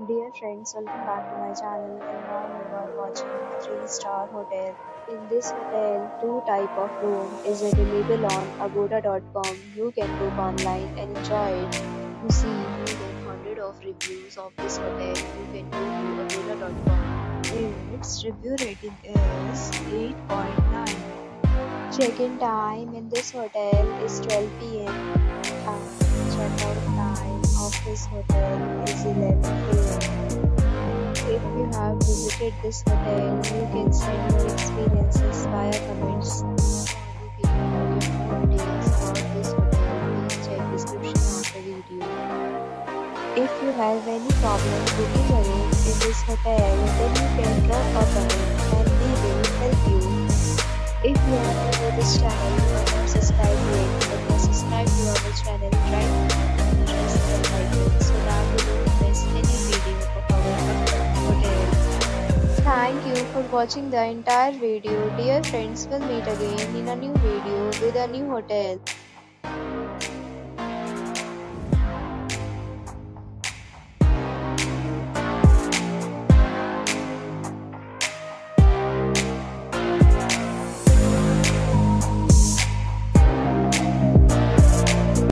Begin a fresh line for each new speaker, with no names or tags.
Dear friends, welcome back to my channel and now you are watching a 3-star hotel. In this hotel, two type of room is available on agoda.com. You can book online and enjoy it. To see more than 100 of reviews of this hotel, you can go to agoda.com. Its review rating is 8.9. Check-in time in this hotel is 12 p.m. and check-out time of this hotel is 11 a.m. If you have visited this hotel, you can send your experiences via comments. For booking or get more details about this hotel, please check description of the video. If you have any problem booking a room in this hotel, then you can drop a comment and we will help you. If you are new to this channel or not subscribed yet, then subscribe to our channel right now and press the bell icon so that you don't miss any video of our upcoming hotel. Thank you for watching the entire video. Dear friends, we'll meet again in a new video with a new hotel.